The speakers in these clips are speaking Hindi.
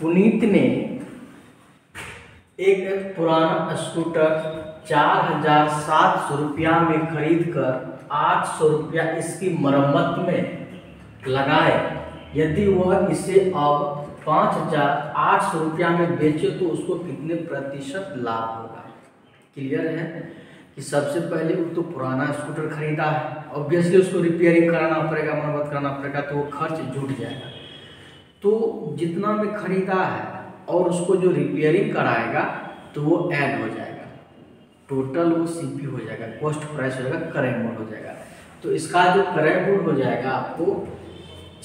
पुनीत ने एक पुराना स्कूटर 4,700 रुपया में खरीद कर 800 रुपया इसकी मरम्मत में लगाए। यदि वह इसे अब 5,800 रुपया में बेचे तो उसको कितने प्रतिशत लाभ होगा। क्लियर है कि सबसे पहले वो तो पुराना स्कूटर खरीदा है, ऑब्वियसली उसको रिपेयरिंग कराना पड़ेगा, मरम्मत करना पड़ेगा, तो वो खर्च जुट जाएगा। तो जितना में खरीदा है और उसको जो रिपेयरिंग कराएगा तो वो ऐड हो जाएगा, टोटल वो सीपी हो जाएगा, कॉस्ट प्राइस हो जाएगा, करेंट मोड हो जाएगा। तो इसका जो करेंट मोड हो जाएगा आपको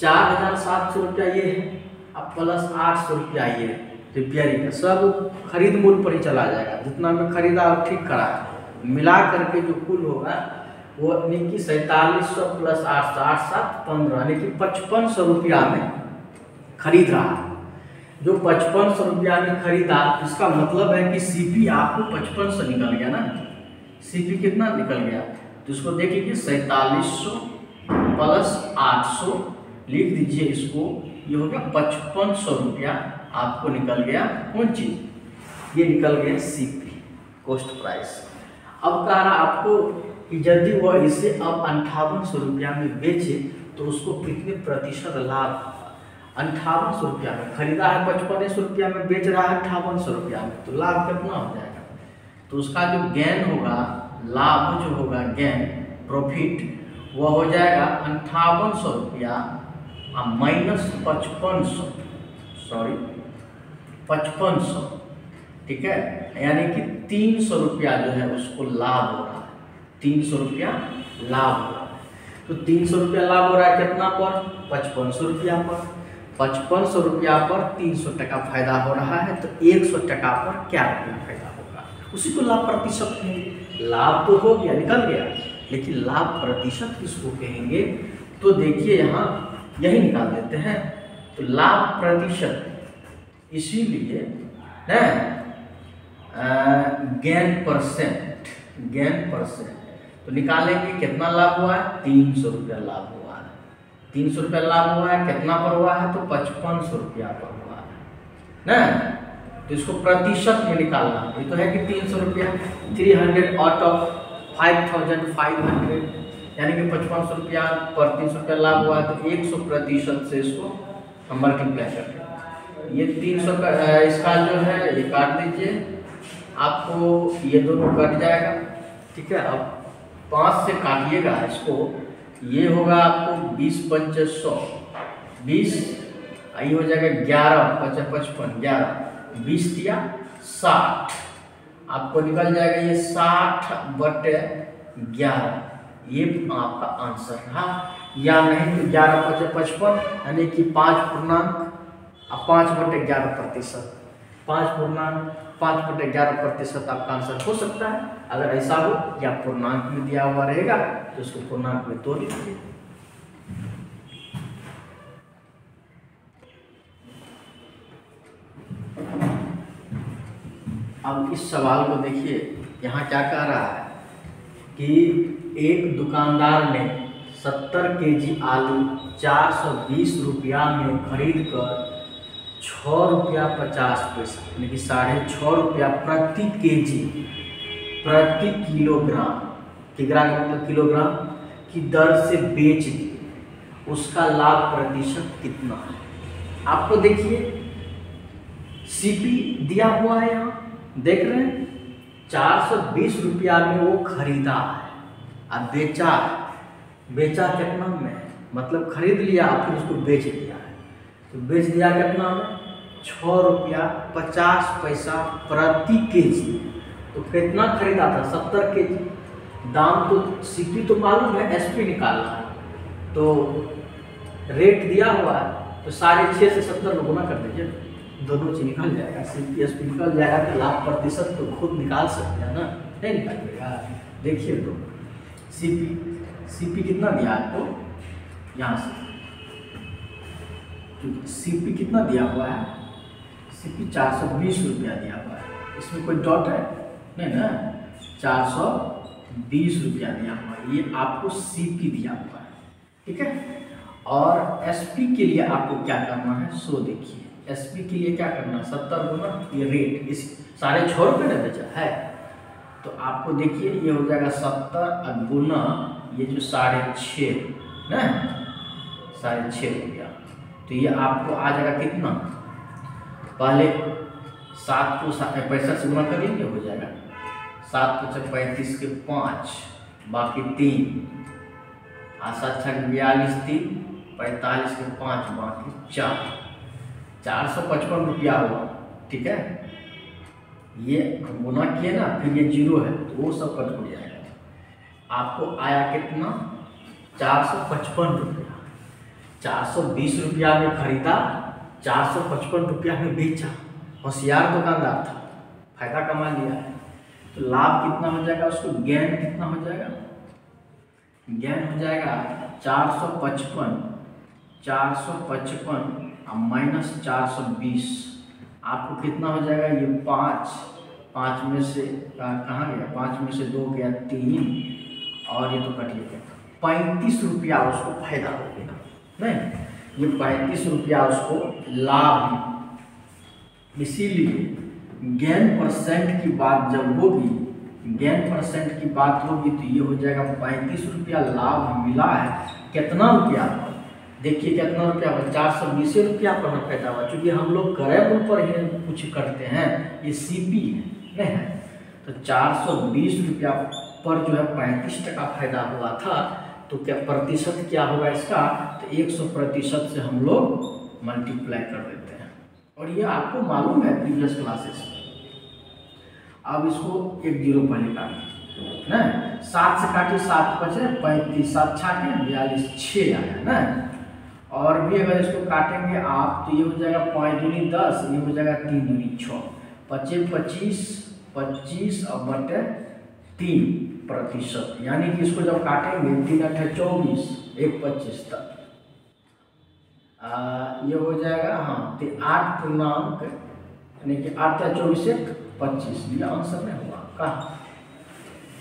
4,700 रुपया ये है, अब प्लस 800 रुपया ये रिपेयरिंग का, सब खरीद मूल्य पर ही चला जाएगा। जितना में खरीदा और ठीक करा मिला करके जो कुल होगा वो यानी कि 4,4700 प्लस 800, 8 7 15 यानी कि 5500 रुपया में खरीद रहा है। जो 5500 रुपया में खरीदा, इसका मतलब है कि सीपी आपको 5500 निकल गया ना। सीपी कितना निकल गया तो इसको देखिए 4700 प्लस 800 लिख दीजिए इसको, ये हो गया 5500 रुपया आपको निकल गया। कौन चीज? ये निकल गया सीपी, कॉस्ट प्राइस। अब कह रहा आपको कि यदि वह इसे अब 5800 रुपया में बेचे तो उसको कितने प्रतिशत लाभ। 5800 रुपया में खरीदा है, 5500 रुपया में बेच रहा है 5800 रुपया में, तो लाभ कितना हो जाएगा। तो उसका जो गेन होगा, लाभ जो होगा, गेन प्रॉफिट, वह हो जाएगा 5800 रुपया माइनस 5500, सॉरी 5500, ठीक है, यानी कि 300 रुपया जो है उसको लाभ हो रहा है, 300 रुपया लाभ हो रहा है। तो 300 रुपया लाभ हो रहा है कितना पर? 5500 रुपया पर। 5500 रुपया पर 300 टका फायदा हो रहा है, तो 100 टका पर क्या रुपया फायदा होगा, उसी को लाभ प्रतिशत कहेंगे। लाभ तो हो गया, निकल गया, लेकिन लाभ प्रतिशत किसको कहेंगे? तो देखिए यहाँ यही निकाल देते हैं। तो लाभ प्रतिशत, इसीलिए है गेन परसेंट, गेन परसेंट। तो निकालेंगे कितना लाभ हुआ है? 300 रुपया लाभ हुआ है। 300 रुपया लाभ हुआ है, कितना पर हुआ है? तो 5500 रुपया पर हुआ है ना। तो इसको प्रतिशत में निकालना, ये तो है कि 300 रुपया 300 आउट ऑफ 5500, यानी कि 5500 रुपया पर 300 रुपया लाभ हुआ है, तो 100% से इसको हम मल्टीप्लाई करते हैं। ये 300 का इसका जो है ये काट दीजिए, आपको ये दोनों कट जाएगा, ठीक है। अब 5 से काटिएगा इसको, ये होगा आपको 20 5 100, 20 ये हो जाएगा 11 5 55, 11 20 दिया 60, आपको निकल जाएगा ये 60/11, ये आपका आंसर रहा। या नहीं तो 11 5 55 यानी कि 5/11%, 5/11% आपका आंसर हो सकता है। अगर ऐसा हो या पूर्णांक में दिया हुआ रहेगा तो उसको पूर्णांक में तोड़ लीजिए। अब इस सवाल को देखिए, यहाँ क्या कह रहा है कि एक दुकानदार ने 70 केजी आलू 420 रुपया में खरीद कर 6 रुपया 50 पैसा यानी कि 6.5 रुपया प्रति केजी, प्रति किलोग्राम, किलोग्राम मतलब किलोग्राम की दर से बेच दी। उसका लाभ प्रतिशत कितना है? आपको देखिए सीपी दिया हुआ है, यहाँ देख रहे हैं 420 रुपया में वो खरीदा है और बेचा है। बेचा कितना में? मतलब खरीद लिया फिर उसको बेच दिया है, तो बेच दिया कितना में? 6 रुपया 50 पैसा प्रति केजी। तो कितना खरीदा था? 70 केजी। दाम तो सीपी तो मालूम है, एसपी निकालना है, तो रेट दिया हुआ है, तो 6.5 से 70 में गुना कर दीजिए, दोनों चीज निकल जाएगा, सीपी एसपी निकल जाएगा। तो लाभ प्रतिशत तो खुद निकाल सकते हैं ना, नहीं निकालिएगा। देखिए तो सीपी कितना दिया आपको, यहाँ से तो सीपी कितना दिया हुआ है? सीपी 420 रुपया दिया हुआ है, इसमें कोई डॉट है नहीं ना, 420 रुपया दिया हुआ है, ये आपको सीपी दिया हुआ है, ठीक है। और एसपी के लिए आपको क्या करना है, सो देखिए SP के लिए क्या करना है 70 गुना ये रेट, इस साढ़े 6 रुपये ने बेचा है, तो आपको देखिए ये हो जाएगा 70 गुना ये जो 6.5 ना 6.5 रुपया, तो ये आपको आ जाएगा कितना, पहले 7 को 65 से गुना करेंगे हो जाएगा 7 को 35 के 5 बाकी 3 7 42 3 45 के 5 बाकी 455 रुपया हुआ। ठीक है, ये गुना किए ना, फिर ये 0 है तो वो सब कट हो जाएगा। आपको आया कितना 455 रुपया, 420 रुपया में खरीदा, 455 रुपया में बेचा, होशियार दुकानदार था, फायदा कमा लिया है। तो लाभ कितना हो जाएगा, उसको गेन कितना हो जाएगा, गेन हो जाएगा 455 माइनस 420, आपको कितना हो जाएगा, ये 5 में से कहाँ गया, 5 में से 2 गया 3 और ये तो कटिए 35 रुपया उसको फायदा हो गया, नहीं ये 35 रुपया उसको लाभ। इसीलिए गेन परसेंट की बात जब होगी, गेन परसेंट की बात होगी तो ये हो जाएगा 35 रुपया लाभ मिला है। कितना रुपया, देखिए कितना रुपया हुआ, 420 रुपया पर फायदा हुआ, क्योंकि हम लोग क्रय मूल्य पर ही कुछ करते हैं, ये CP है, तो 420 रुपया पर जो है 35% फायदा हुआ था। तो क्या प्रतिशत क्या होगा इसका, तो 100% से हम लोग मल्टीप्लाई कर देते हैं, और ये आपको मालूम है प्रीवियस क्लासेस में। अब इसको 1 0 पहले काटें ना, 7 से काटिए 7 बचे 35, 7 छाटे 42 6 आया ना, और भी अगर इसको काटेंगे आप तो ये हो जाएगा 5 दूनी 10, ये हो जाएगा 3 दूनी 6, 25 और बटे 3%, यानी कि इसको जब काटेंगे 3 8 24 1 25 तक ये हो जाएगा, हाँ तो 8 पूर्णांक यानी कि 8 या 24 1 25, ये आंसर में हुआ कहाँ,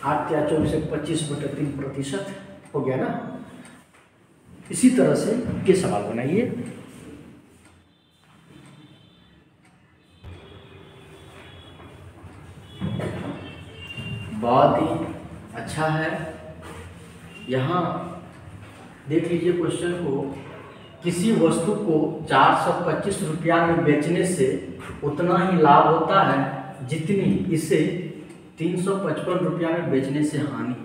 8 या 24 1 25 बटे 3% हो गया ना। इसी तरह से ये सवाल बनाइए। बहुत ही अच्छा है, यहाँ देख लीजिए क्वेश्चन को, किसी वस्तु को 425 रुपया में बेचने से उतना ही लाभ होता है जितनी इसे 355 रुपया में बेचने से हानि।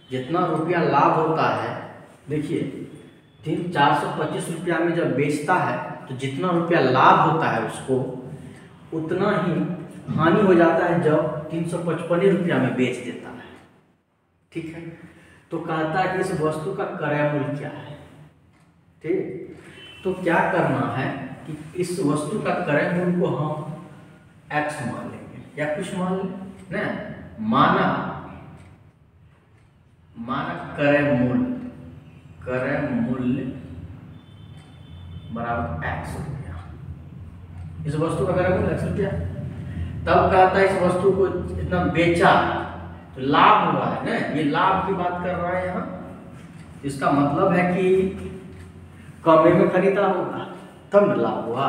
जितना रुपया लाभ होता है, देखिए 425 रुपया में जब बेचता है तो जितना रुपया लाभ होता है उसको उतना ही हानि हो जाता है जब 355 रुपया में बेच देता है। ठीक है, तो कहता है कि इस वस्तु का क्रय मूल्य क्या है। ठीक, तो क्या करना है कि इस वस्तु का क्रय मूल्य को हम x मान लेंगे या कुछ मान लें ना, माना क्रय मूल्य बराबर x रुपया, इस वस्तु का क्रय मूल्य x रुपया। तब कहता है इस वस्तु को इतना बेचा तो लाभ हुआ है ना, ये लाभ की बात कर रहा है यहाँ, इसका मतलब है कि कम में खरीदा होगा तब न लाभ हुआ।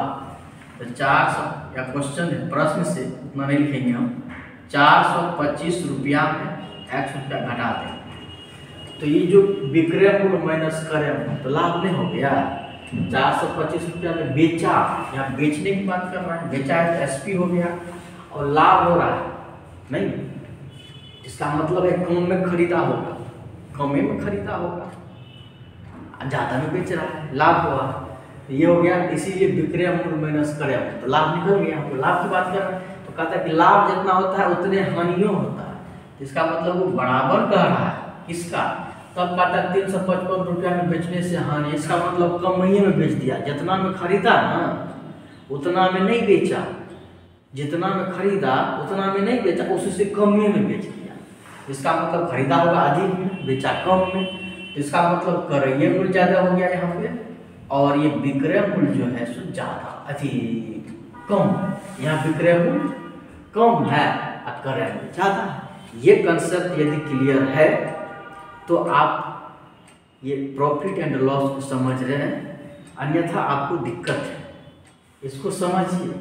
तो 400 या क्वेश्चन है प्रश्न से उतना नहीं लिखेंगे हम, 425 रुपया में x रुपया घटा दें तो ये जो विक्रय मूल्य माइनस क्रय मूल्य तो लाभ नहीं हो गया। 425 रुपया में बेचा, यहाँ बेचने की बात कर रहा है, बेचा है तो SP हो गया और लाभ हो रहा है नहीं, इसका मतलब है कम में खरीदा होगा, कम में खरीदा होगा, ज़्यादा में बेच रहा है, लाभ हुआ, ये हो गया। इसीलिए विक्रय मूल्य माइनस क्रय मूल्य तो लाभ निकल गया, हमको लाभ की बात कर रहा है। तो कहता है कि लाभ जितना होता है उतने हानियों होता है, इसका मतलब वो बराबर कह रहा है किसका, तब कहता है 355 रुपया में बेचने से हानि, इसका मतलब कम में बेच दिया, जितना में खरीदा ना उतना में नहीं बेचा, जितना में खरीदा उतना में नहीं बेचा, उससे कम में बेच दिया, इसका मतलब खरीदा होगा अधिक में, बेचा कम में, इसका मतलब क्रय मूल्य ज़्यादा हो गया यहाँ पे, और ये विक्रय मूल्य जो है सो ज़्यादा कम, यहाँ विक्रय मूल्य कम है और क्रय मूल्य ज़्यादा है। ये कंसेप्ट यदि क्लियर है तो आप ये प्रॉफिट एंड लॉस को समझ रहे हैं, अन्यथा आपको दिक्कत है। इसको समझिए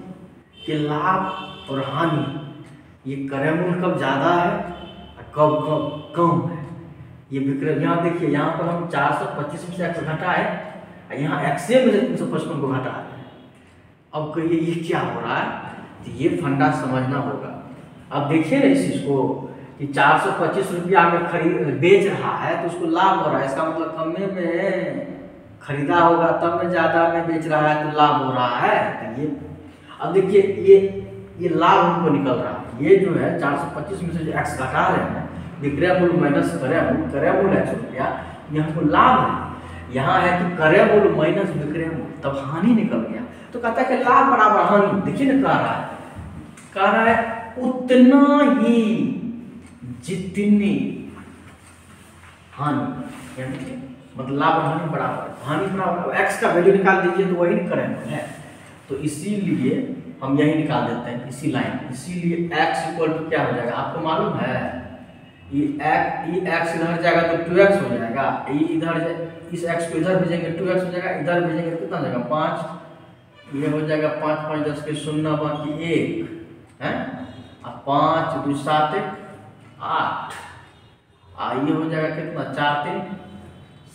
कि लाभ और हानि ये क्रय मूल्य कब ज़्यादा है और कब कब कम है। ये विक्रय यहाँ देखिए, यहाँ पर हम 425 में से x घटा है और यहाँ x में से 355 को घटा है। अब कहिए ये क्या हो रहा है, तो ये फंडा समझना होगा। अब देखिए ना इस चीज़ को कि 425 रुपया में बेच रहा है तो उसको लाभ हो रहा है, इसका मतलब कमे में खरीदा होगा तब में ज़्यादा में बेच रहा है तो लाभ हो रहा है। तो ये अब देखिए ये लाभ हमको निकल रहा है। ये जो है 425 में से जो x घटा रहे हैं, विक्रय मूल्य माइनस क्रय मूल्य 100 रुपया, ये हमको लाभ है। यहाँ है कि क्रय मूल्य माइनस विक्रय मूल्य, तब हानि निकल गया। तो कहता है कि लाभ बराबर हानि। देखिए ना कह रहा है उतना ही जितनी हानि, यानी कि मतलब लाभ और हानि बराबर, हानि बराबर x का वैल्यू निकाल दीजिए तो वही क्रय मूल्य है। तो इसीलिए हम यही निकाल देते हैं इसी लाइन। इसीलिए x इक्वल टू क्या हो जाएगा आपको मालूम है, ये x इधर जाएगा तो 2x हो जाएगा, ये इधर इस x को इधर भेजेंगे 2x हो जाएगा, इधर भेजेंगे कितना हो जाएगा 5, ये हो जाएगा 5 5 10 के 0 बाकी 1 है, अब 5 2 7 8, ये हो जाएगा कितना 4 3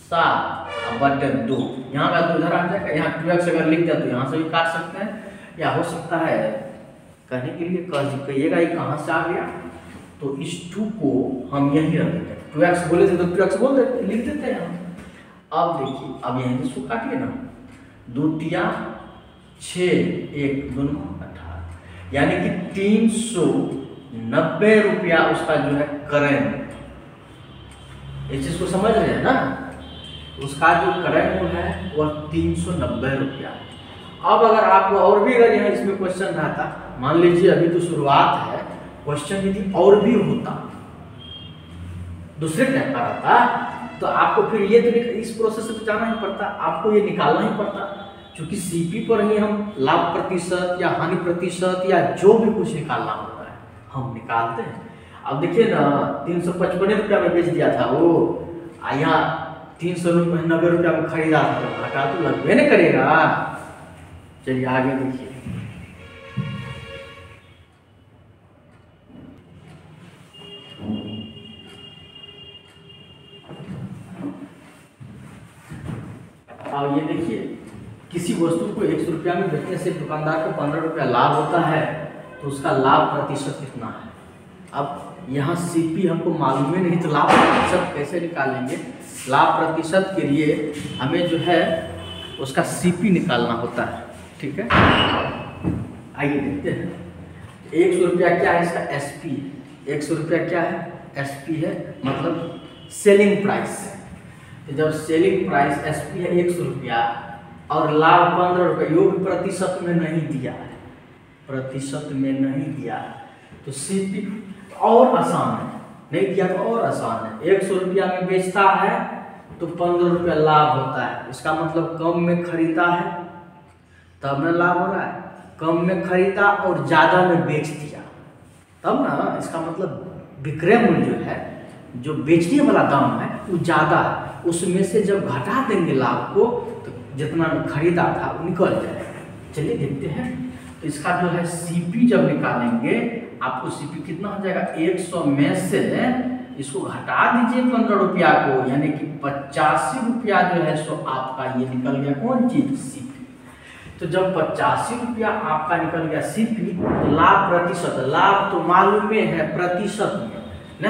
7 बटे 2, यहाँ का 2 इधर आ जाएगा। यहाँ 2x अगर लिख दिया तो यहाँ से भी काट सकते हैं, या हो सकता है कहने के लिए कहिएगा ये कहाँ से आ गया, तो इस 2 को हम यहीं रख देते हैं। 2x बोले थे तो 2x बोल देते, लिख देते हैं हम। अब देखिए अब यहीं से इसको काटिए ना, 2 तिया 6 1 2 18, यानी कि 390 रुपया उसका जो है क्रय मूल्य। इस चीज को समझ रहे हैं ना, उसका जो क्रय मूल्य है वह 390 रुपया। अब अगर आपको और भी अगर यहाँ इसमें क्वेश्चन रहता, मान लीजिए अभी तो शुरुआत है, क्वेश्चन यदि और भी होता दूसरे टाइप का रहता तो आपको फिर ये तो इस प्रोसेस से तो जाना ही पड़ता, आपको ये निकालना ही पड़ता, क्योंकि सीपी पर ही हम लाभ प्रतिशत या हानि प्रतिशत या जो भी कुछ निकालना होता है हम निकालते हैं। अब देखिए ना 355 रुपया में बेच दिया था वो, यहाँ 390 रुपया में खरीदा था, तो घाटा तो लगभग नहीं करेगा। चलिए आगे देखिए, अब ये देखिए किसी वस्तु को 100 रुपया में बेचने से दुकानदार को 15 रुपया लाभ होता है, तो उसका लाभ प्रतिशत कितना है। अब यहाँ सीपी हमको मालूम ही नहीं, तो लाभ प्रतिशत कैसे निकालेंगे। लाभ प्रतिशत के लिए हमें जो है उसका सीपी निकालना होता है, ठीक है। आइए देखते हैं 100 रुपया क्या है, इसका एसपी है। 100 रुपया क्या है, एसपी है, मतलब सेलिंग प्राइस है। तो जब सेलिंग प्राइस एसपी है 100 रुपया और लाभ 15 रुपये, यो भी प्रतिशत में नहीं दिया है, प्रतिशत में नहीं दिया है, तो सीपी और आसान है, नहीं दिया तो और आसान है। 100 रुपया में बेचता है तो 15 रुपया लाभ होता है, इसका मतलब कम में खरीदा है तब में लाभ हो रहा है, कम में खरीदा और ज़्यादा में बेच दिया तब ना, इसका मतलब विक्रय मूल्य जो है, जो बेचने वाला दाम है वो ज़्यादा है, उसमें से जब घटा देंगे लाभ को तो जितना खरीदा था वो निकल जाएगा। चलिए देखते हैं, तो इसका जो है सीपी जब निकालेंगे आपको सीपी कितना हो जाएगा, 100 में से इसको घटा दीजिए 15 रुपया को, यानी कि 85 रुपया जो है सो आपका ये निकल गया कौन चीज, सीपी। तो जब 85 रुपया आपका निकल गया सीपी, तो लाभ प्रतिशत, लाभ तो मालूम है प्रतिशत में न,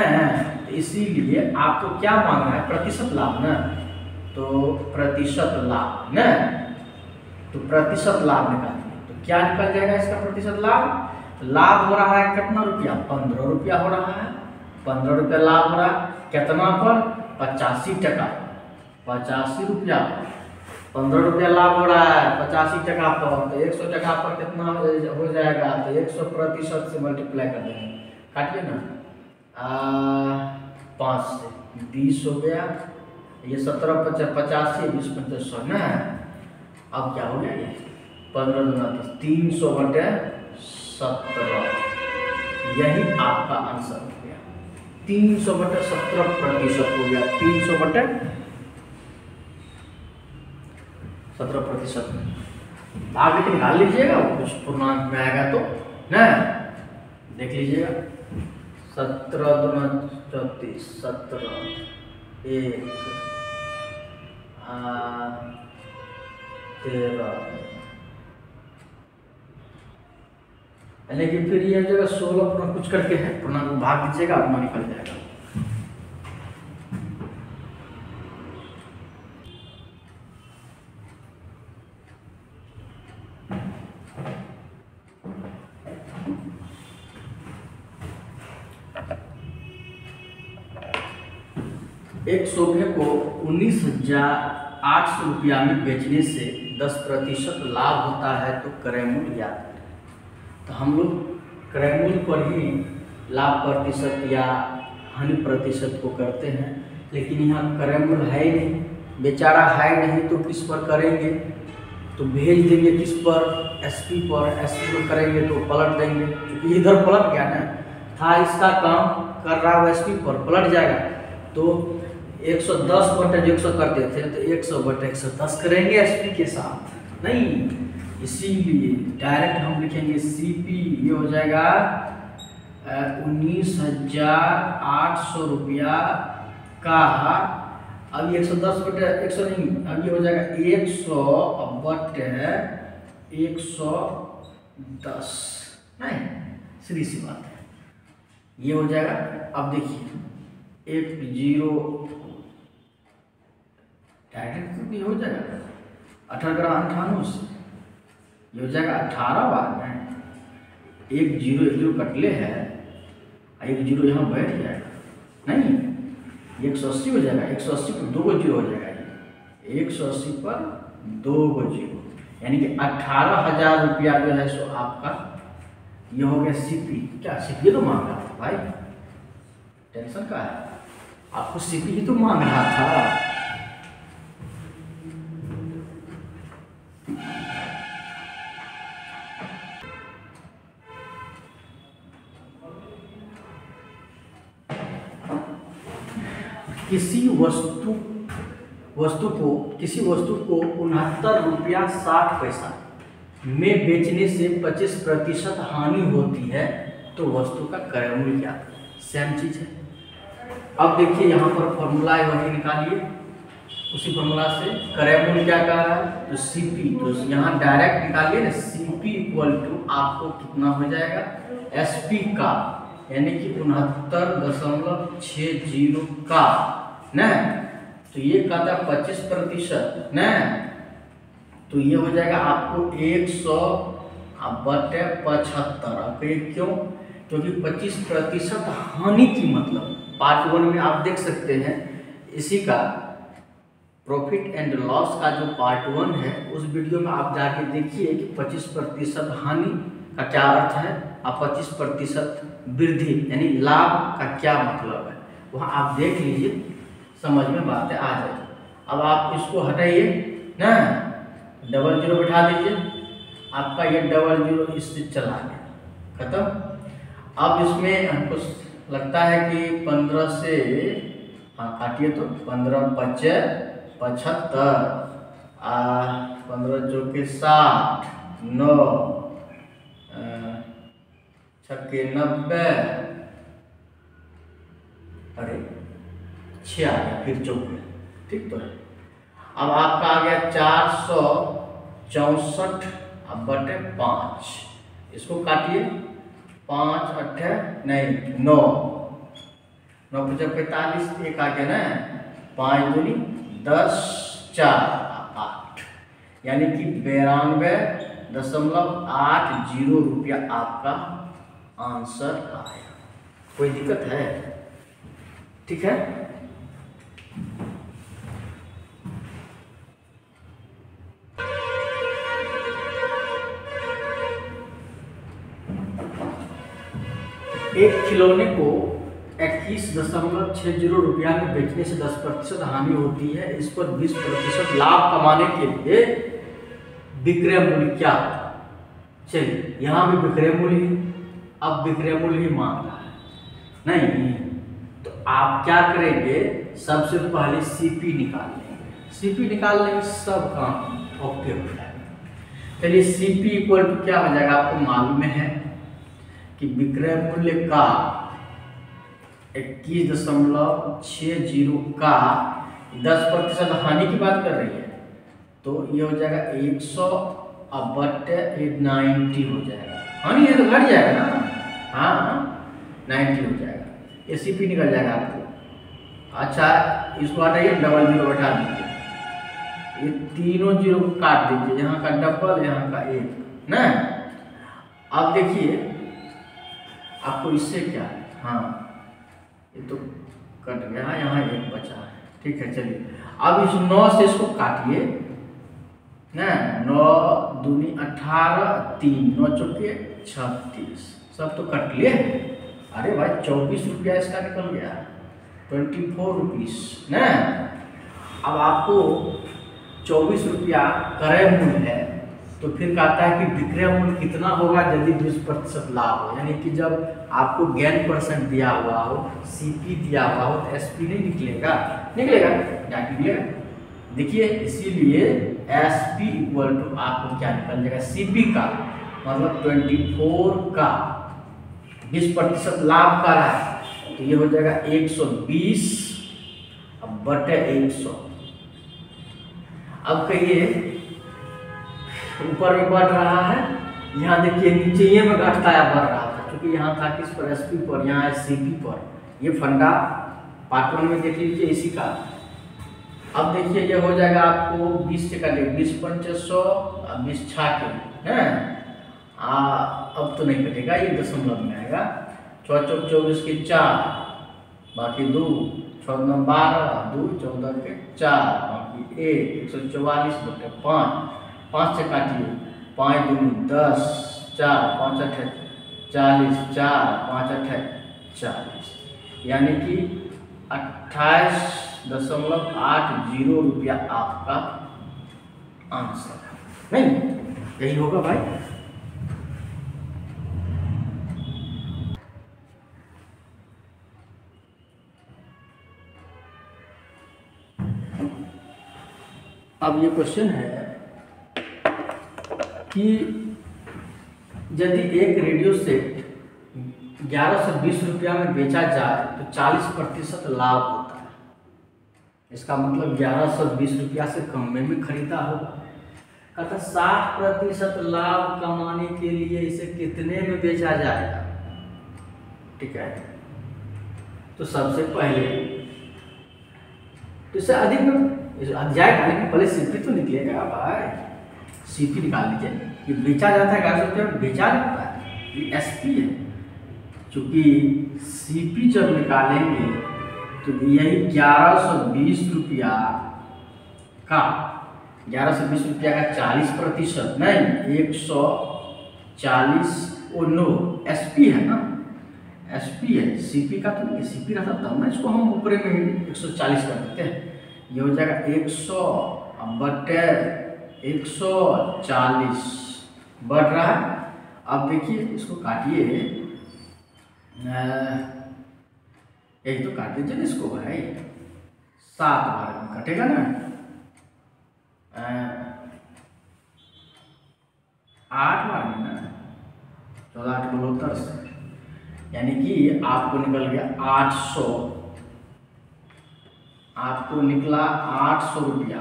इसीलिए आपको क्या मांगना है, प्रतिशत लाभ ना, तो प्रतिशत लाभ न, तो प्रतिशत लाभ निकालिए, तो क्या निकल जाएगा इसका प्रतिशत लाभ। लाभ हो रहा है कितना रुपया, 15 रुपया हो रहा है, 15 रुपया लाभ हो रहा है, कितना पर 85 टका, 85 रुपया, 15 रुपया लाभ हो रहा है 85 टका पर, तो 100 टका पर कितना हो जाएगा, तो 100 प्रतिशत से मल्टीप्लाई कर देंगे, काटिए ना 5 से 20 हो गया, ये 17 85 20 2500 ना। अब क्या हो गया, ये 15 गुना 300 बटे 17, यही आपका आंसर हो गया, 300 बटे 17% हो गया, 300 बटे 17%। भाग के निकाल लीजिएगा, कुछ पूर्णांक में आएगा तो ना, देख लीजिएगा। 17 दूना 34, 17 1 13, यानी कि फिर ये जगह 16 पूर्ण कुछ करके है, पूर्णांक में भाग दीजिएगा, अपना निकल जाएगा। एक सोफे को 19,800 रुपया में बेचने से 10% लाभ होता है तो क्रय मूल्य याद करें। तो हम लोग क्रय मूल्य पर ही लाभ प्रतिशत या हानि प्रतिशत को करते हैं, लेकिन यहाँ क्रय मूल्य है ही नहीं, बेचारा है नहीं, तो किस पर करेंगे? तो भेज देंगे किस पर? एसपी पर। एसपी पर करेंगे तो पलट देंगे, क्योंकि इधर पलट गया ना, था इसका काम कर रहा है एसपी पर, पलट जाएगा। तो 110 बटे जो 100 करते थे तो 100 बटे 110 करेंगे एसपी के साथ, नहीं, इसीलिए डायरेक्ट हम लिखेंगे सीपी। ये हो जाएगा 19,800 रुपया का, अब 110 बटे 100 नहीं, अब ये हो जाएगा 100 बटे 110, नहीं, सीधी सी बात है, ये हो जाएगा। अब देखिए 1 0 डायरेक्ट भी हो जाएगा 18 ग्राम 98 से, ये हो जाएगा 18 बार में 1 0 1 0 कटले है, 1 0 यहाँ बैठ जाएगा, नहीं, 180 हो जाएगा, 180 पर 2 को 0 हो जाएगा, 180 पर 2 को 0, यानी कि 18,000 रुपया जो है सो आपका ये हो गया सीपी। क्या सीपी तो मांग रहा था भाई, टेंशन का है, आपको सीपी ही तो मांग रहा था। किसी वस्तु को 69 रुपया 60 पैसा में बेचने से 25% हानि होती है तो वस्तु का क्रय मूल्य क्या? सेम चीज है। अब देखिए यहाँ पर फॉर्मूला है, वही निकालिए, उसी फॉर्मूला से क्रय मूल्य क्या कहा है तो सीपी, तो यहाँ डायरेक्ट निकालिए ना, सीपी इक्वल टू आपको कितना हो जाएगा एसपी का, यानी कि 69.60 का न, तो ये कहता है 25% न, तो ये हो जाएगा आपको 100 बटे 75। अब ये क्यों? क्योंकि 25% हानि की, मतलब पार्ट 1 में आप देख सकते हैं, इसी का प्रॉफिट एंड लॉस का जो पार्ट 1 है उस वीडियो में आप जाके देखिए कि 25% हानि का क्या अर्थ है और 25% वृद्धि यानी लाभ का क्या मतलब है, वहाँ आप देख लीजिए, समझ में बातें आ जाएगी। अब आप इसको हटाइए ना, 00 बैठा दीजिए, आपका ये 00 इससे चला गया, खत्म। अब इसमें हमको लगता है कि 15 से, हाँ काटिए, तो 15 5 75, 15 चौके 60, 9 छक्के 90, अरे 6 आ गया, फिर चौके, ठीक। तो अब आपका आ गया 464 बटे 5, इसको काटिए, 5 8 नहीं 9 9 5 45, एक आ गया ना, 5 दूनी 10 4 8, यानी कि 92.80 रुपया आपका आंसर आया। कोई दिक्कत है? ठीक है। एक खिलौने को 21.60 रुपया में बेचने से 10% हानि होती है, इस पर 20% लाभ कमाने के लिए विक्रय मूल्य क्या? चलिए यहाँ भी विक्रय मूल्य ही, अब विक्रय मूल्य ही मांग रहा है, नहीं तो आप क्या करेंगे, सबसे पहले सीपी निकाल लेंगे, सीपी निकाल लेंगे, सब काम ओके हो जाएगा। चलिए सीपी इक्वल टू क्या हो जाएगा, आपको मालूम है कि विक्रय मूल्य का 21.60 का 10% हानि की बात कर रही है, तो ये हो जाएगा 100/90 हो जाएगा। हानि है तो घट जाएगा ना, हाँ 90 हो जाएगा, ये सीपी निकल जाएगा आपको। अच्छा इसको हटाइए, डबल जीरो हटा दीजिए, ये तीनों जीरो को काट दीजिए, यहाँ का डबल यहाँ का एक ना। अब देखिए आपको इससे क्या है, हाँ ये तो कट गया, यहाँ एक बचा है, ठीक है। चलिए अब इस 9 से इसको काटिए ना, 9 दूनी 18, 3 9 चौके 36, सब तो कट लिए। अरे भाई 24 रुपया इसका निकल गया, 24 रुपीस ना। अब आपको 24 रुपया क्रय मूल्य है, तो फिर कहता है कि विक्रय मूल्य कितना होगा यदि 20% लाभ हो, यानी कि जब आपको गेन परसेंट दिया हुआ हो, सीपी दिया हुआ हो, तो एसपी नहीं निकलेगा, निकलेगा क्या निकलेगा, देखिए। इसीलिए एसपी इक्वल टू आपको क्या निकल जाएगा, सीपी का मतलब 24 का 20% लाभ का रहा है, तो ये हो जाएगा 120/100। अब कहिए ऊपर में बढ़ रहा है, यहाँ देखिए नीचे ये में घटता या बढ़ रहा था, क्योंकि यहाँ था किस पर, एसपी पर, यहाँ है सीपी पर। ये फंडा पार्ट 1 में देख लीजिए इसी का। अब देखिए ये हो जाएगा आपको 20 से काटे, 20 पंचे 100, 20 छाके हैं, अब तो नहीं कटेगा, ये दशमलव में आएगा। 6 चौक 24 के 4, बाकी 2, 6 9 12, 2 14 के 4, बाकी 1, 144/5, 5 से काटिए, 5 दूनी 10, 4 5 8 40, 4 5 8 40, यानी कि 28.80 रुपया आपका आंसर है, नहीं यही होगा भाई। अब ये क्वेश्चन है कि यदि एक रेडियो सेट 1120 रुपया में बेचा जाए तो 40% लाभ होता है। इसका मतलब 1120 रुपया से कम में भी खरीदा होगा। कहता 60% लाभ कमाने के लिए इसे कितने में बेचा जाएगा, ठीक है। तो सबसे पहले तो इससे अधिक में जाएगा, लेकिन पहले सीपी तो निकलेगा भाई, सीपी निकाल लीजिए। ये बेचा जाता है 1100 रुपया में, बेचा जाता है, ये एसपी है। चूंकि सीपी जब निकालेंगे तो यही 1120 रुपया का 40% नहीं, 140 नो एसपी है ना, एसपी है, सीपी का तो नहीं, सीपी रहता तब ना इसको हम ऊपरे में 140 कर देते हैं। ये हो जाएगा 100/140 बढ़ रहा है। अब देखिए इसको काटिए, यही तो काट दीजिए इसको भाई, 7 बार में कटेगा ना, 8 बार में ना, 14 8 72, यानी कि आपको निकल गया 800, आपको निकला 800 रुपया।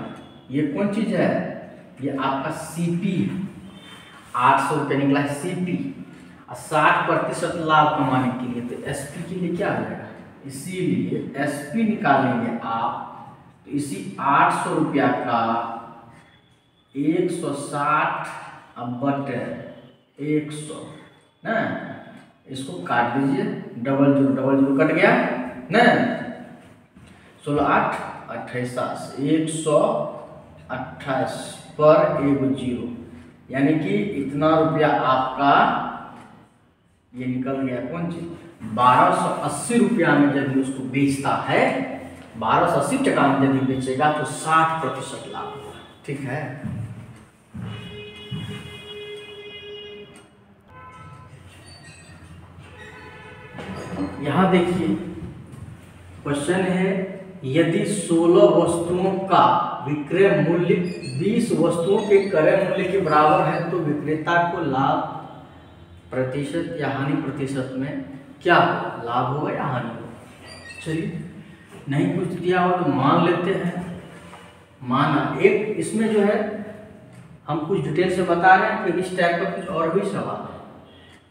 ये कौन चीज है, ये आपका सीपी, 800 रुपया निकला है सीपी। 60% लाभ कमाने के लिए तो एसपी के लिए क्या हो जाएगा, इसीलिए एसपी निकालेंगे आप, तो इसी 800 रुपया का 160/100 ना, इसको काट दीजिए, डबल जीरो कट गया ना, 16 8 28, 128 पर 1 जीरो, यानी कि इतना रुपया आपका ये निकल गया। कौन चीज, 1280 रुपया में यदि उसको बेचता है, 1280 टका में यदि बेचेगा तो 60% लाभ होगा, ठीक है। यहां देखिए क्वेश्चन है, यदि 16 वस्तुओं का विक्रय मूल्य 20 वस्तुओं के क्रय मूल्य के बराबर है तो विक्रेता को लाभ प्रतिशत या हानि प्रतिशत में क्या हो, लाभ होगा या हानि होगा। चलिए, नहीं कुछ दिया हो तो मान लेते हैं। माना एक इसमें जो है हम कुछ डिटेल से बता रहे हैं, फिर इस टाइप का कुछ और भी सवाल है।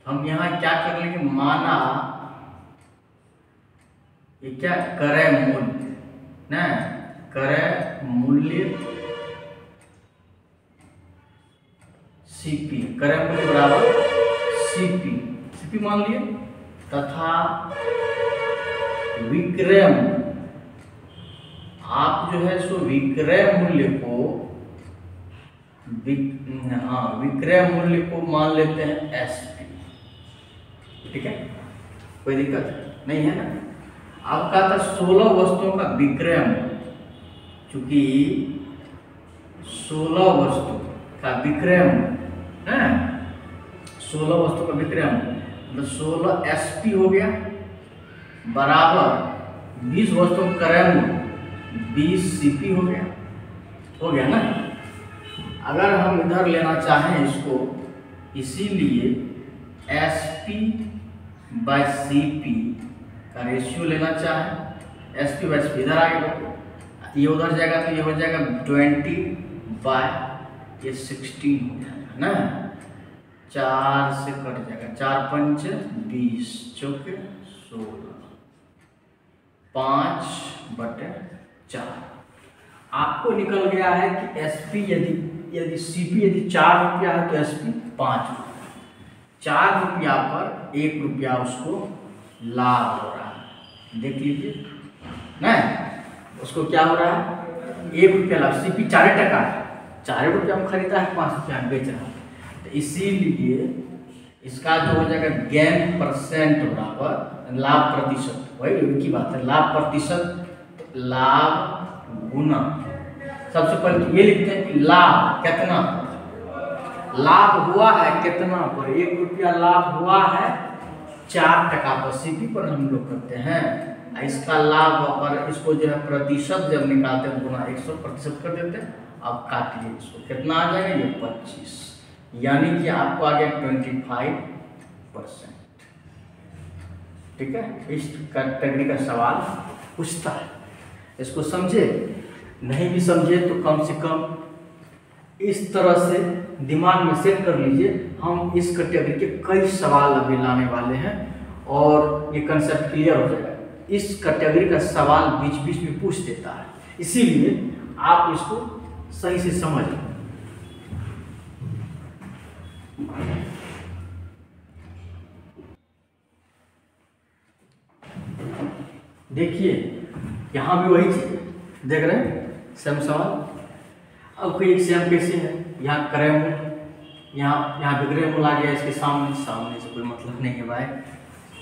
हम यहाँ क्या कर लेंगे, माना ये क्या क्रय मूल्य ना, क्रय मूल्य सीपी, क्रय मूल्य बराबर सीपी मान लिए, तथा विक्रय मूल्य, आप जो है सो विक्रय मूल्य को विक्रय मूल्य को मान लेते हैं एसपी। ठीक है, कोई दिक्कत नहीं है ना। अब कहा था 16 वस्तुओं का विक्रय मूल्य, चूंकि 16 वस्तु का विक्रय मूल्य है, 16 वस्तु का विक्रय मूल्य मतलब 16 एसपी हो गया, बराबर 20 वस्तुओं का क्रय मूल्य 20 सीपी हो गया ना। अगर हम इधर लेना चाहें इसको, इसीलिए एसपी बाय सीपी का रेशियो लेना चाहें, एसपी बाय सीपी इधर आएगा, ये उधर जाएगा तो ये हो जाएगा 20 बाय ये 16 हो जाएगा ना, 4 से कट जाएगा, 4 पंच 20 चौके 16, 5/4। आपको निकल गया है कि एसपी यदि सीपी यदि 4 रुपया है तो एसपी 5 रुपया, 4 रुपया पर 1 रुपया उसको लाभ हो रहा है। देख लीजिए ना, उसको क्या हो रहा है, 1 रुपया लाभ, सीपी 4 टका है, 4 रुपया में खरीदा है, 5 रुपया में बेच रहा है, तो इसीलिए इसका जो हो जाएगा गेन परसेंट बराबर लाभ प्रतिशत, वही उनकी बात है, लाभ प्रतिशत लाभ गुना। सबसे पहले तो ये लिखते हैं कि लाभ कितना, लाभ हुआ है कितना पर, 1 रुपया लाभ हुआ है 4 टका पर, सीपी पर हम लोग करते हैं। इसका लाभ पर इसको जो है प्रतिशत जब निकालते हैं गुना 100% कर देते हैं। अब काटिए इसको, कितना आ जाएगा, ये 25, यानी कि आपको आ गया 25%। ठीक है, इस कैटेगरी का सवाल पूछता है, इसको समझे, नहीं भी समझे तो कम से कम इस तरह से दिमाग में सेट कर लीजिए। हम इस कैटेगरी के कई सवाल अभी लाने वाले हैं और ये कंसेप्ट क्लियर हो जाएगा। इस कैटेगरी का सवाल बीच बीच में पूछ देता है, इसीलिए आप इसको सही से समझ लें। देखिए यहाँ भी वही चीज देख रहे हैं, सेम सवाल। अब कोई एक सेम कैसे है, यहाँ क्रय मूल्य, यहाँ विक्रय मूल्य आ गया इसके सामने से कोई मतलब नहीं है भाई,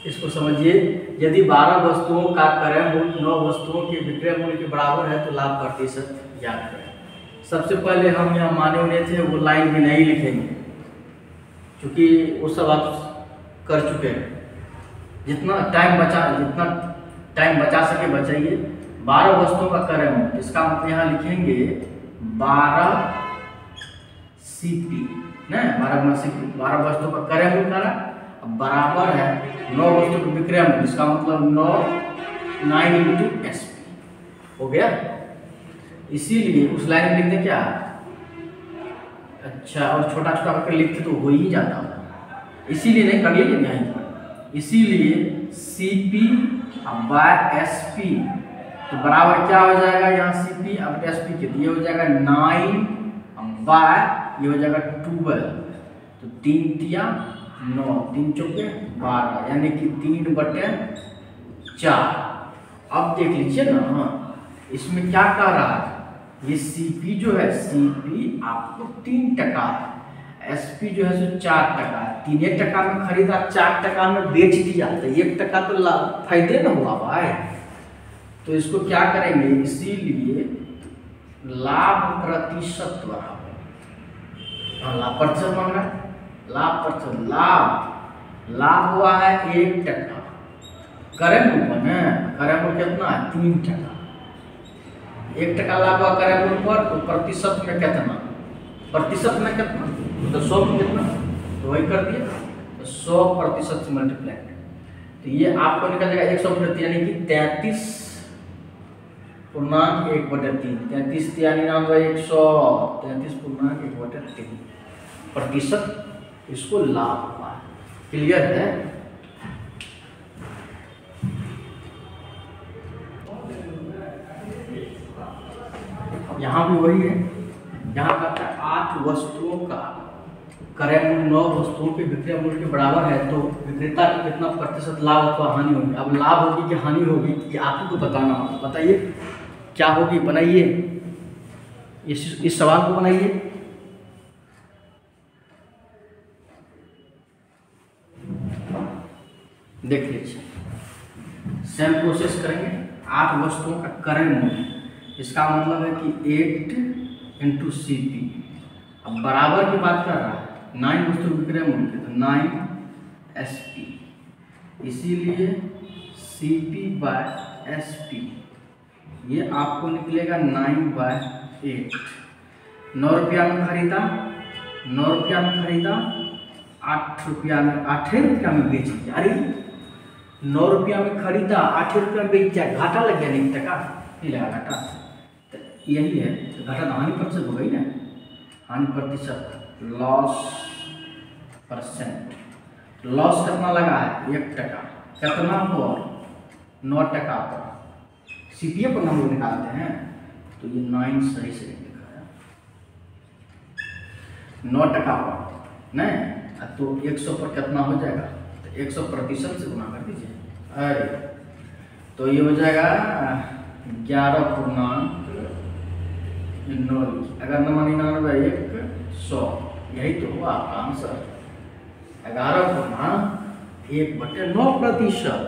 इसको समझिए। यदि 12 वस्तुओं का क्रय मूल्य 9 वस्तुओं के विक्रय मूल्य के बराबर है तो लाभ प्रतिशत ज्ञात करें। सबसे पहले हम यहाँ माने हुए थे वो लाइन में नहीं लिखेंगे, क्योंकि वो सब आप कर चुके हैं। जितना टाइम बचा सके बचाइए। 12 वस्तुओं का क्रय मूल्य, इसका मतलब यहाँ लिखेंगे 12 सीपी ना, 12 सीपी, 12 वस्तुओं का क्रय मूल्य करा बराबर है 9 वस्तुओं का विक्रय मूल्य, इसका मतलब 9 × एसपी हो गया। इसीलिए उस लाइन में लिख दें क्या, अच्छा, और छोटा छोटा करके लिखते तो हो ही जाता, इसीलिए नहीं कर लीजिए यहाँ पर। इसीलिए सीपी बाय एसपी तो बराबर क्या हो जाएगा, यहाँ सीपी अब एसपी के ये हो जाएगा 9 बाय ये हो जाएगा 12, तो 3 तिया 9, 3 चौके 12, यानी कि 3/4। अब देख लीजिए ना, इसमें क्या कह रहा है, ये सीपी जो है, सीपी आपको 3 टका है, एसपी जो है सो 4 टका है, 3 टका में खरीदा, 4 टका में बेच दिया, तो 1 टका तो फायदे न हुआ भाई। तो इसको क्या करेंगे, इसीलिए लाभ प्रतिशत बराबर, लाभ प्रतिशत मांग रहा है, लाभ प्रतिशत, लाभ हुआ है 1 टका, क्रय मूल्य है, क्रय मूल्य कितना है 3 टका, 1% लाभ हुआ क्रय मूल्य पर, तो प्रतिशत में कितना, तो 100 में कितना, तो वही कर दिया, तो 100% से मल्टीप्लाई। तो ये आपको निकल जाएगा 100/3 यानी कि 33.1/3, 33 यानी 100, 33.1/3 प्रतिशत इसको लाभ हुआ। क्लियर है? यहाँ भी वही है, यहाँ कहता है 8 वस्तुओं का क्रय मूल्य 9 वस्तुओं के विक्रय मूल्य के बराबर है, तो विक्रेता को कितना प्रतिशत लाभ अथवा हानि होगी। अब लाभ होगी कि हानि होगी ये आप ही को बताना होगा। बताइए क्या होगी, बनाइए इस सवाल को बनाइए। देख लीजिए, सेम प्रोसेस करेंगे। 8 वस्तुओं का क्रय मूल्य, इसका मतलब है कि 8 × CP। अब बराबर की बात कर रहा है, 9 वस्तु विक्रय मूल्य, तो 9 SP, इसीलिए CP/SP ये आपको निकलेगा 9/8। 9 रुपया में खरीदा, 9 रुपया में खरीदा, 8 रुपया में, 8 रुपया में बेच दिया। अरे 9 रुपया में खरीदा, 8 रुपया में बेच दिया, घाटा लग गया, 1 टका नहीं लगा घाटा। तो यही है, तो घाटा तो हानि प्रतिशत हो गई ना, हानि प्रतिशत, लॉस परसेंट। लॉस कितना लगा है, 1 टका, कितना पर, 9 टका पर। CPA पर हम लोग निकालते हैं, तो ये 9 सही से लिखा है, 9 टका पर नहीं, तो 100 पर कितना हो जाएगा, तो 100% से गुना कर दीजिए। अरे तो ये हो जाएगा 11.9, अगर 99 100, यही तो हुआ आपका आंसर, 11.1/9%।